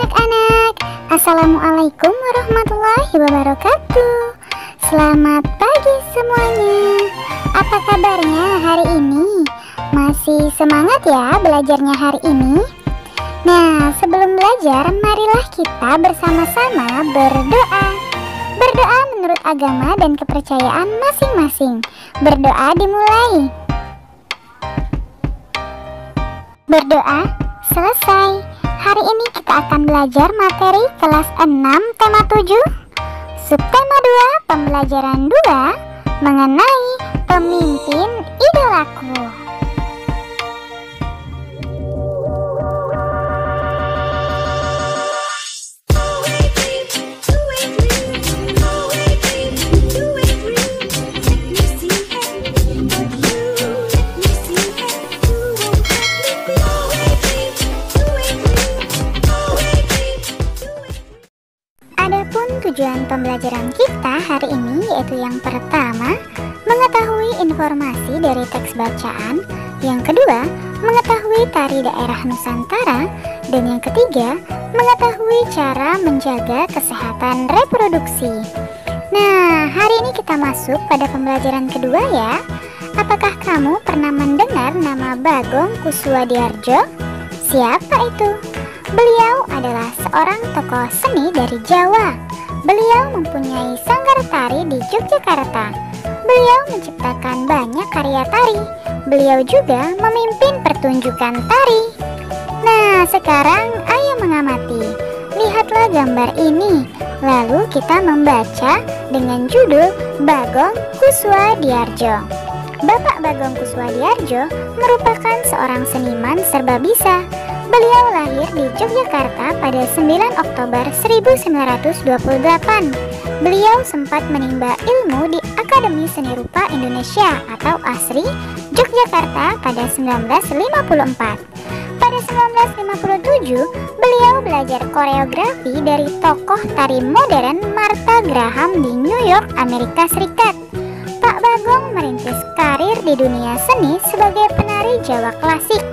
anak-anak, Assalamualaikum warahmatullahi wabarakatuh. Selamat pagi semuanya. Apa kabarnya hari ini? Masih semangat ya belajarnya hari ini? Nah, sebelum belajar, marilah kita bersama-sama berdoa. Berdoa menurut agama dan kepercayaan masing-masing. Berdoa dimulai. Berdoa selesai. Hari ini kita akan belajar materi kelas 6 tema 7, subtema 2 pembelajaran 2 mengenai pemimpin idolaku. Tujuan pembelajaran kita hari ini yaitu yang pertama, mengetahui informasi dari teks bacaan, yang kedua, mengetahui tari daerah Nusantara, dan yang ketiga, mengetahui cara menjaga kesehatan reproduksi. Nah, hari ini kita masuk pada pembelajaran kedua ya. Apakah kamu pernah mendengar nama Bagong Kussuadiardja? Siapa itu? Beliau adalah seorang tokoh seni dari Jawa. Beliau mempunyai sanggar tari di Yogyakarta. Beliau menciptakan banyak karya tari. Beliau juga memimpin pertunjukan tari. Nah, sekarang ayo mengamati. Lihatlah gambar ini. Lalu kita membaca dengan judul Bagong Kussuadiardja. Bapak Bagong Kussuadiardja merupakan seorang seniman serba bisa. Beliau lahir di Yogyakarta pada 9 Oktober 1928. Beliau sempat menimba ilmu di Akademi Seni Rupa Indonesia atau ASRI Yogyakarta pada 1954. Pada 1957, beliau belajar koreografi dari tokoh tari modern Martha Graham di New York, Amerika Serikat. Pak Bagong merintis karir di dunia seni sebagai penari Jawa klasik.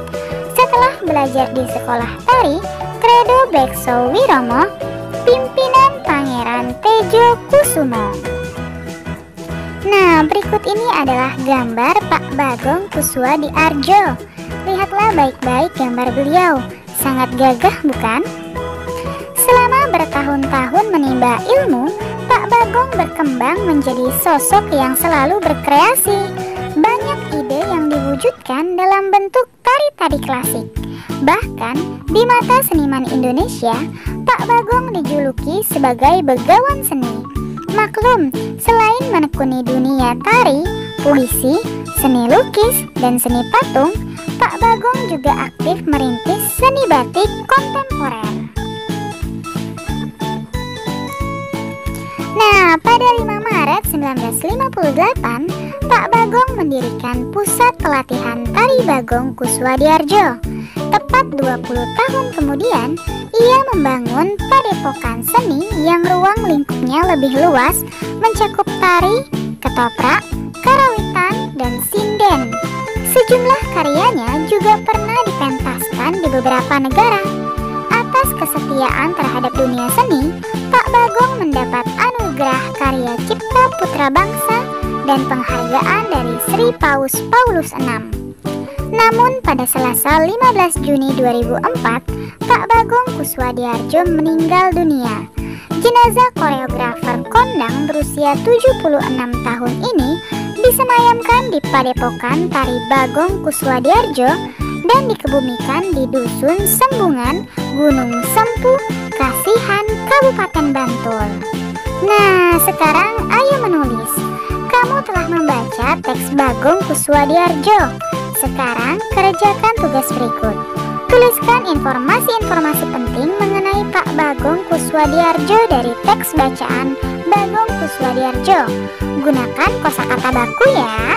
Setelah belajar di sekolah tari Credo Bekso Wiromo, pimpinan Pangeran Tejokusumo. Nah, berikut ini adalah gambar Pak Bagong Kussuadiardja. Lihatlah baik-baik gambar beliau. Sangat gagah bukan? Selama bertahun-tahun menimba ilmu, Pak Bagong berkembang menjadi sosok yang selalu berkreasi. Banyak ide yang diwujudkan dalam bentuk tari-tari klasik. Bahkan di mata seniman Indonesia, Pak Bagong dijuluki sebagai begawan seni. Maklum, selain menekuni dunia tari, puisi, seni lukis, dan seni patung, Pak Bagong juga aktif merintis seni batik kontemporer. Nah, pada 5 Maret 1958, Pak Bagong mendirikan Pusat Pelatihan Tari Bagong Kussuadiardja. Tepat 20 tahun kemudian, ia membangun padepokan seni yang ruang lingkupnya lebih luas, mencakup tari, ketoprak, karawitan, dan sinden. Sejumlah karyanya juga pernah dipentaskan di beberapa negara. Atas kesetiaan terhadap dunia seni, Pak Bagong mendapat anugerah karya Cipta Putra Bangsa dan penghargaan dari Sri Paus Paulus VI. Namun pada Selasa 15 Juni 2004, Pak Bagong Kussuadiardja meninggal dunia. Jenazah koreografer kondang berusia 76 tahun ini disemayamkan di Padepokan Tari Bagong Kussuadiardja dan dikebumikan di Dusun Sembungan, Gunung Sempu, Kasihan, Kabupaten Bantul. Nah, sekarang ayo menulis. Kamu telah membaca teks Bagong Kussuadiardja. Sekarang kerjakan tugas berikut. Tuliskan informasi-informasi penting mengenai Pak Bagong Kussuadiardja dari teks bacaan Bagong Kussuadiardja. Gunakan kosakata baku ya.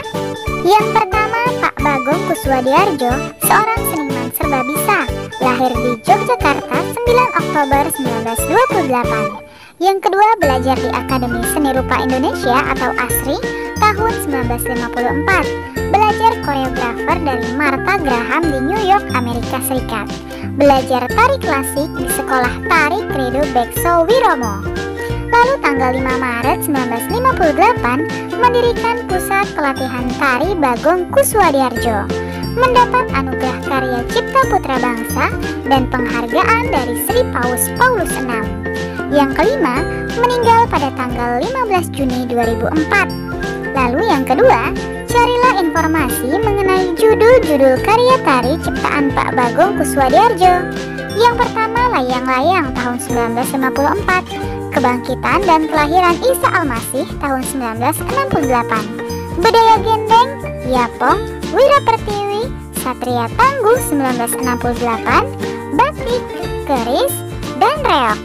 Yang pertama, Pak Bagong Kussuadiardja, seorang seniman serba bisa, lahir di Yogyakarta 9 Oktober 1928. Yang kedua, belajar di Akademi Seni Rupa Indonesia atau ASRI tahun 1954. Belajar koreografer dari Martha Graham di New York, Amerika Serikat. Belajar tari klasik di Sekolah Tari Credo Bekso Wiromo. Lalu tanggal 5 Maret 1958 mendirikan Pusat Pelatihan Tari Bagong Kuswadiarjo. Mendapat anugerah karya Cipta Putra Bangsa dan penghargaan dari Sri Paus Paulus VI. Yang kelima, meninggal pada tanggal 15 Juni 2004. Lalu yang kedua, carilah informasi mengenai judul-judul karya tari ciptaan Pak Bagong Kuswadiarjo. Yang pertama, Layang-Layang tahun 1954, Kebangkitan dan Kelahiran Isa Almasih tahun 1968, Bedaya Gendeng, Yapong, Wira Pertiwi, Satria Tangguh 1968, Batik, Keris, dan Reok.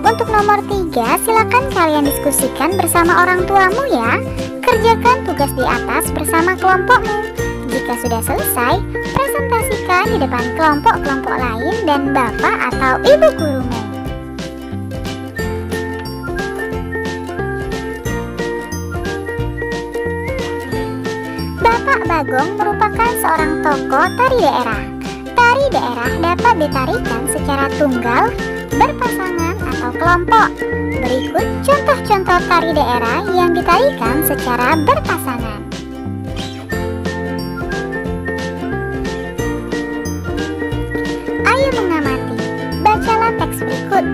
Untuk nomor 3, silakan kalian diskusikan bersama orang tuamu ya. Kerjakan tugas di atas bersama kelompokmu. Jika sudah selesai, presentasikan di depan kelompok-kelompok lain dan bapak atau ibu gurumu. Bapak Bagong merupakan seorang tokoh tari daerah. Tari daerah dapat ditarikan secara tunggal, berpasangan, atau kelompok. Berikut contoh-contoh tari daerah yang ditarikan secara berpasangan. Ayo mengamati. Bacalah teks berikut.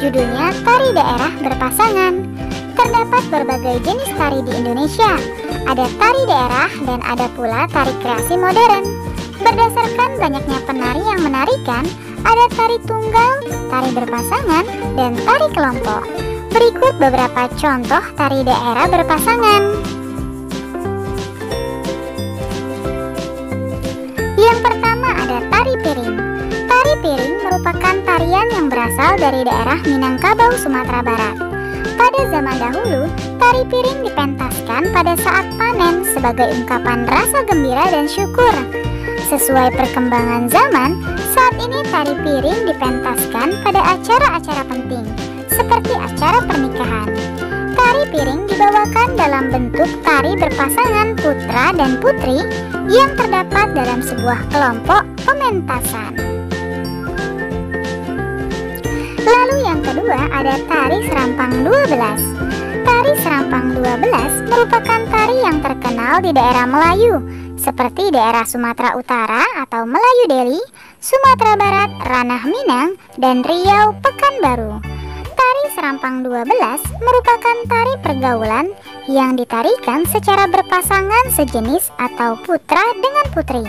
Judulnya Tari Daerah Berpasangan. Terdapat berbagai jenis tari di Indonesia. Ada tari daerah dan ada pula tari kreasi modern. Berdasarkan banyaknya penari yang menarikan, ada tari tunggal, tari berpasangan, dan tari kelompok. Berikut beberapa contoh tari daerah berpasangan. Yang pertama ada tari piring. Tari piring merupakan tarian yang berasal dari daerah Minangkabau, Sumatera Barat. Pada zaman dahulu, tari piring dipentaskan pada saat panen sebagai ungkapan rasa gembira dan syukur. Sesuai perkembangan zaman, saat ini tari piring dipentaskan pada acara-acara penting, seperti acara pernikahan. Tari piring dibawakan dalam bentuk tari berpasangan putra dan putri yang terdapat dalam sebuah kelompok pementasan. Lalu yang kedua ada tari serampang 12. Tari serampang 12 merupakan tari yang terkenal di daerah Melayu, seperti daerah Sumatera Utara atau Melayu Deli, Sumatera Barat, Ranah Minang, dan Riau Pekanbaru. Tari serampang 12 merupakan tari pergaulan yang ditarikan secara berpasangan sejenis atau putra dengan putri.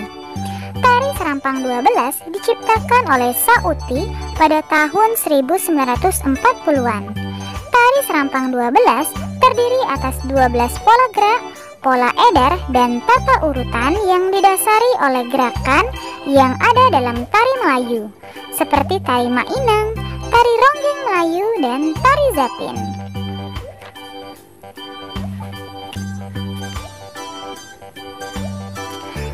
Tari serampang 12 diciptakan oleh Sauti pada tahun 1940-an. Tari serampang 12 terdiri atas 12 pola gerak, pola edar, dan tata urutan yang didasari oleh gerakan yang ada dalam tari Melayu, seperti tari Mainang, tari Ronggeng Melayu, dan tari Zapin.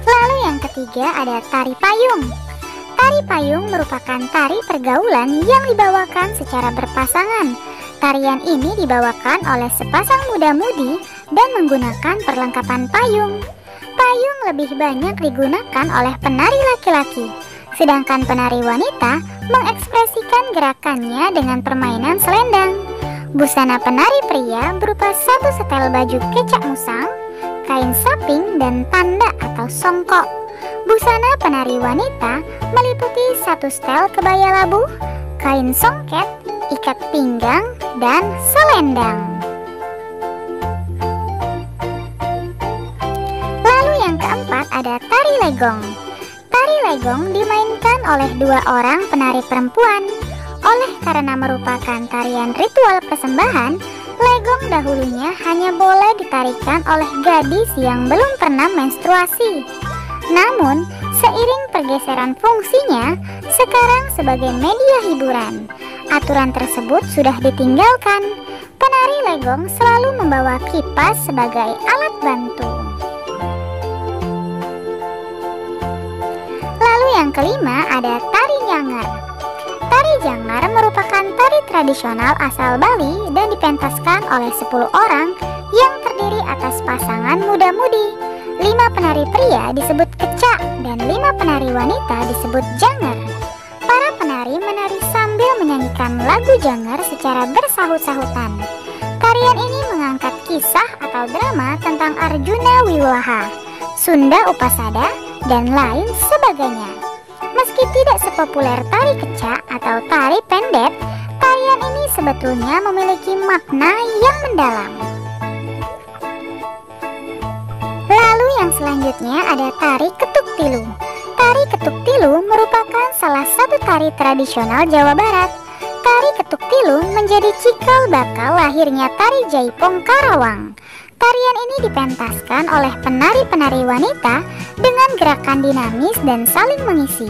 Lalu yang ketiga ada tari payung. Tari payung merupakan tari pergaulan yang dibawakan secara berpasangan. Tarian ini dibawakan oleh sepasang muda-mudi dan menggunakan perlengkapan payung. Payung lebih banyak digunakan oleh penari laki-laki, sedangkan penari wanita mengekspresikan gerakannya dengan permainan selendang. Busana penari pria berupa satu setel baju kecak musang, kain saping, dan tanda atau songkok. Busana penari wanita meliputi satu setel kebaya labu, kain songket, ikat pinggang, dan selendang. Lalu yang keempat ada tari legong. Tari legong dimainkan oleh dua orang penari perempuan. Oleh karena merupakan tarian ritual persembahan, legong dahulunya hanya boleh ditarikan oleh gadis yang belum pernah menstruasi. Namun, seiring pergeseran fungsinya, sekarang sebagai media hiburan, aturan tersebut sudah ditinggalkan. Penari legong selalu membawa kipas sebagai alat bantu. Lalu yang kelima ada tari jangar. Tari jangar merupakan tari tradisional asal Bali dan dipentaskan oleh 10 orang yang terdiri atas pasangan muda-mudi. 5 penari pria disebut kecak dan 5 penari wanita disebut janger. Para penari menari sambil menyanyikan lagu janger secara bersahut-sahutan. Tarian ini mengangkat kisah atau drama tentang Arjuna Wiwaha, Sunda Upasada, dan lain sebagainya. Meski tidak sepopuler tari kecak atau tari pendek, tarian ini sebetulnya memiliki makna yang mendalam. Lalu yang selanjutnya ada tari ketuk tilu. Tari ketuk tilu merupakan salah satu tari tradisional Jawa Barat. Tari ketuk tilu menjadi cikal bakal lahirnya tari Jaipong Karawang. Tarian ini dipentaskan oleh penari-penari wanita dengan gerakan dinamis dan saling mengisi.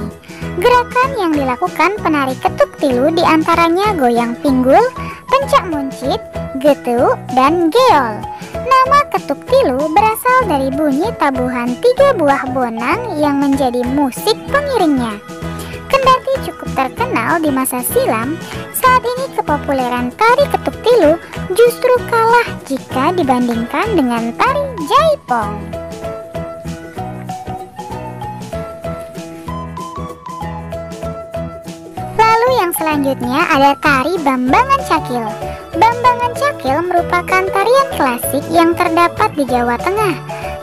Gerakan yang dilakukan penari ketuk tilu diantaranya goyang pinggul, pencak muncit, getuk, dan geol. Nama ketuk tilu berasal dari bunyi tabuhan 3 buah bonang yang menjadi musik pengiringnya. Kendati cukup terkenal di masa silam, saat ini kepopuleran tari ketuk tilu justru kalah jika dibandingkan dengan tari Jaipong. Lalu yang selanjutnya ada tari Bambangan Cakil. Bambangan Cakil merupakan tarian klasik yang terdapat di Jawa Tengah.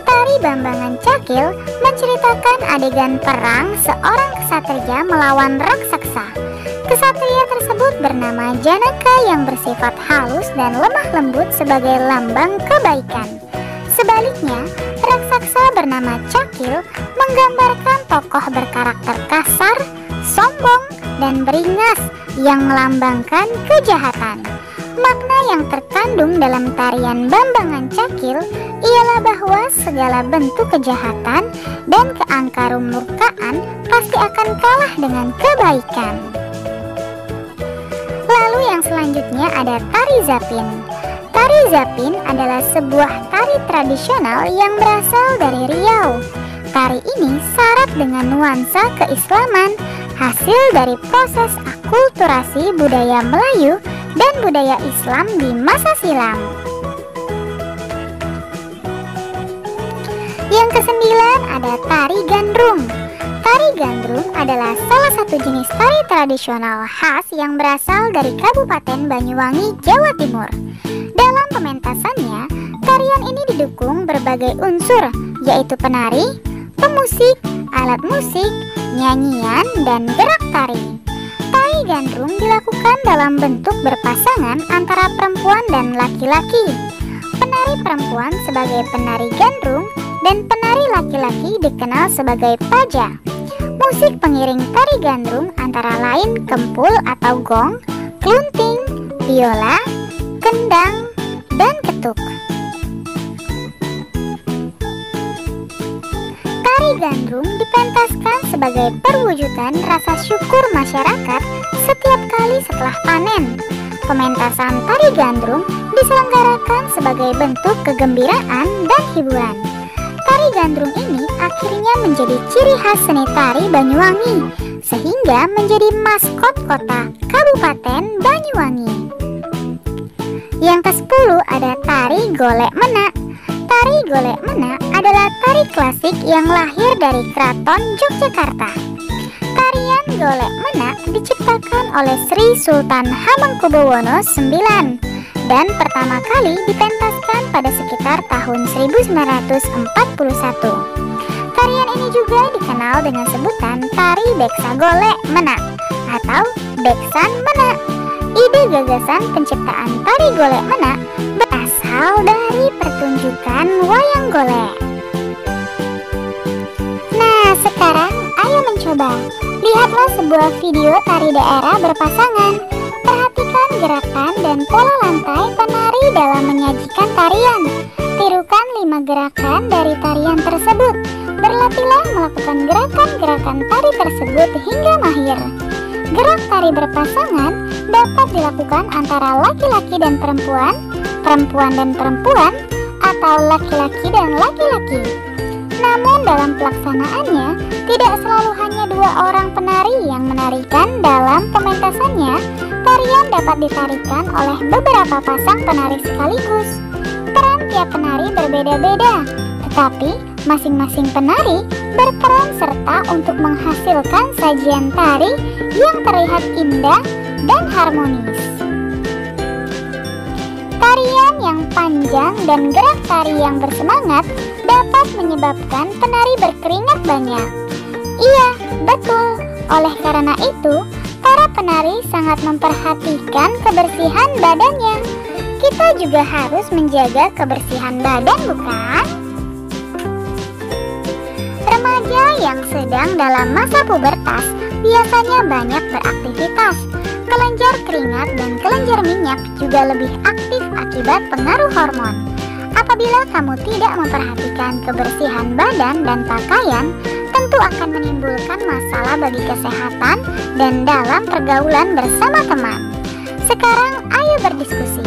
Tari Bambangan Cakil menceritakan adegan perang seorang ksatria melawan raksasa. Ksatria tersebut bernama Janaka yang bersifat halus dan lemah lembut sebagai lambang kebaikan. Sebaliknya, raksasa bernama Cakil menggambarkan tokoh berkarakter kasar, sombong, dan beringas yang melambangkan kejahatan. Makna yang terkandung dalam tarian Bambangan Cakil ialah bahwa segala bentuk kejahatan dan keangkarumurkaan pasti akan kalah dengan kebaikan. Lalu yang selanjutnya ada tari Zapin. Tari Zapin adalah sebuah tari tradisional yang berasal dari Riau. Tari ini syarat dengan nuansa keislaman, hasil dari proses akulturasi budaya Melayu dan budaya Islam di masa silam. Yang kesembilan ada tari gandrung. Tari gandrung adalah salah satu jenis tari tradisional khas yang berasal dari Kabupaten Banyuwangi, Jawa Timur. Dalam pementasannya, tarian ini didukung berbagai unsur, yaitu penari, pemusik, alat musik, nyanyian, dan gerak tari. Tari gandrung dilakukan dalam bentuk berpasangan antara perempuan dan laki-laki. Penari perempuan sebagai penari gandrung dan penari laki-laki dikenal sebagai paja. Musik pengiring tari gandrung antara lain kempul atau gong, klunting, biola, kendang, dan ketuk. Tari gandrung dipentaskan sebagai perwujudan rasa syukur masyarakat setiap kali setelah panen. Pementasan tari gandrung diselenggarakan sebagai bentuk kegembiraan dan hiburan. Tari gandrung ini akhirnya menjadi ciri khas seni tari Banyuwangi, sehingga menjadi maskot kota Kabupaten Banyuwangi. Yang ke-10 ada tari golek menak. Tari golek menak adalah tari klasik yang lahir dari Keraton Yogyakarta. Tarian golek menak diciptakan oleh Sri Sultan Hamengkubuwono IX dan pertama kali dipentaskan pada sekitar tahun 1941. Tarian ini juga dikenal dengan sebutan tari beksa golek menak atau beksan menak. Ide gagasan penciptaan tari golek menak berasal dari pertunjukan wayang golek. Nah, sekarang ayo mencoba. Lihatlah sebuah video tari daerah berpasangan. Perhatikan gerakan dan pola lantai penari dalam menyajikan tarian. Tirukan 5 gerakan dari tarian tersebut. Berlatihlah melakukan gerakan-gerakan tari tersebut hingga mahir. Gerak tari berpasangan dapat dilakukan antara laki-laki dan perempuan, perempuan dan perempuan, atau laki-laki dan laki-laki. Namun dalam pelaksanaannya, tidak selalu hanya 2 orang penari yang menarikan dalam pementasannya. Tari Tarian dapat ditarikan oleh beberapa pasang penari sekaligus. Peran tiap penari berbeda-beda, tetapi masing-masing penari berperan serta untuk menghasilkan sajian tari yang terlihat indah dan harmonis. Tarian yang panjang dan gerak tari yang bersemangat dapat menyebabkan penari berkeringat banyak. Iya, betul. Oleh karena itu, para penari sangat memperhatikan kebersihan badannya. Kita juga harus menjaga kebersihan badan, bukan? Remaja yang sedang dalam masa pubertas biasanya banyak beraktivitas. Kelenjar keringat dan kelenjar minyak juga lebih aktif akibat pengaruh hormon. Apabila kamu tidak memperhatikan kebersihan badan dan pakaian, tentu akan menimbulkan masalah bagi kesehatan dan dalam pergaulan bersama teman. Sekarang ayo berdiskusi.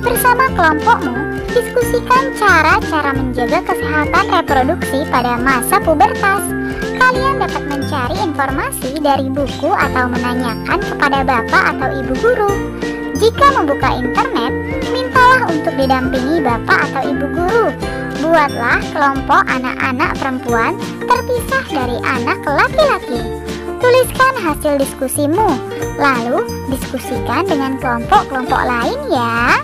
Bersama kelompokmu, diskusikan cara-cara menjaga kesehatan reproduksi pada masa pubertas. Kalian dapat mencari informasi dari buku atau menanyakan kepada bapak atau ibu guru. Jika membuka internet, mintalah untuk didampingi bapak atau ibu guru. Buatlah kelompok anak-anak perempuan terpisah dari anak laki-laki. Tuliskan hasil diskusimu, lalu diskusikan dengan kelompok-kelompok lain ya.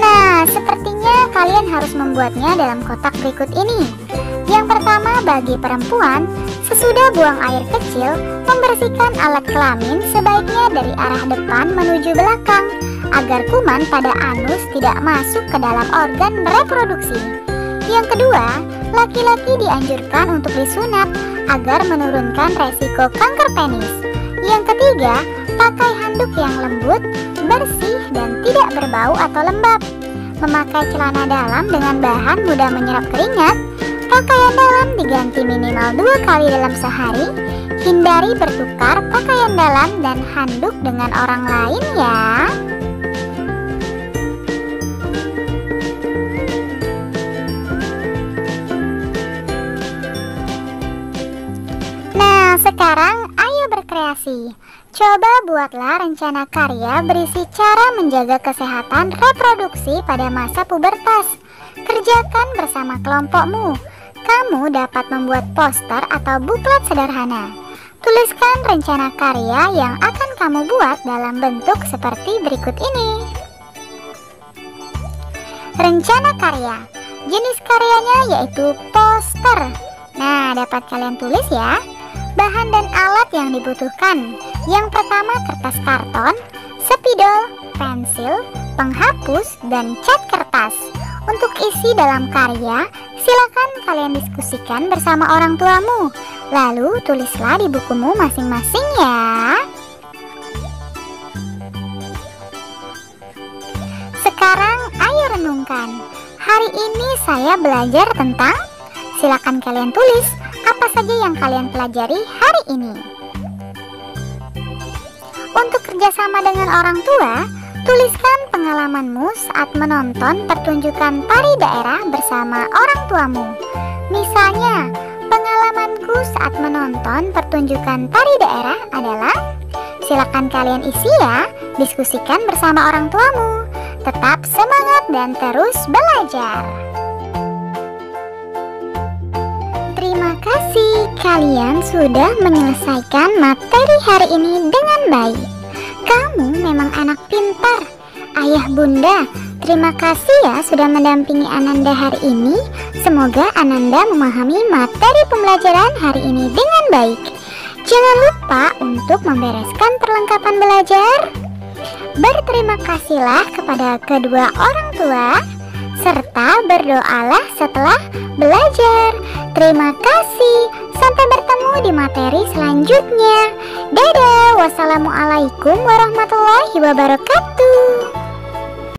Nah, sepertinya kalian harus membuatnya dalam kotak berikut ini. Yang pertama, bagi perempuan, sesudah buang air kecil, membersihkan alat kelamin sebaiknya dari arah depan menuju belakang, agar kuman pada anus tidak masuk ke dalam organ reproduksi. Yang kedua, laki-laki dianjurkan untuk disunat agar menurunkan resiko kanker penis. Yang ketiga, pakai handuk yang lembut, bersih, dan tidak berbau atau lembab. Memakai celana dalam dengan bahan mudah menyerap keringat. Pakaian dalam diganti minimal 2 kali dalam sehari. Hindari bertukar pakaian dalam dan handuk dengan orang lain ya. Nah, sekarang ayo berkreasi. Coba buatlah rencana karya berisi cara menjaga kesehatan reproduksi pada masa pubertas. Kerjakan bersama kelompokmu. Kamu dapat membuat poster atau buklet sederhana. Tuliskan rencana karya yang akan kamu buat dalam bentuk seperti berikut ini. Rencana karya. Jenis karyanya yaitu poster. Nah, dapat kalian tulis ya. Bahan dan alat yang dibutuhkan. Yang pertama, kertas karton, spidol, pensil, penghapus, dan cat kertas. Untuk isi dalam karya, silakan kalian diskusikan bersama orang tuamu. Lalu tulislah di bukumu masing-masing ya. Sekarang ayo renungkan. Hari ini saya belajar tentang. Silakan kalian tulis apa saja yang kalian pelajari hari ini. Untuk kerjasama dengan orang tua, tuliskan pengalamanmu saat menonton pertunjukan tari daerah bersama orang tuamu. Misalnya, pengalamanku saat menonton pertunjukan tari daerah adalah. Silakan kalian isi ya, diskusikan bersama orang tuamu. Tetap semangat dan terus belajar. Terima kasih, kalian sudah menyelesaikan materi hari ini dengan baik. Kamu memang anak pintar. Ayah bunda, terima kasih ya sudah mendampingi Ananda hari ini. Semoga Ananda memahami materi pembelajaran hari ini dengan baik. Jangan lupa untuk membereskan perlengkapan belajar. Berterima kasihlah kepada kedua orang tua, serta berdoalah setelah belajar. Terima kasih. Sampai bertemu di materi selanjutnya. Dadah. Wassalamualaikum warahmatullahi wabarakatuh.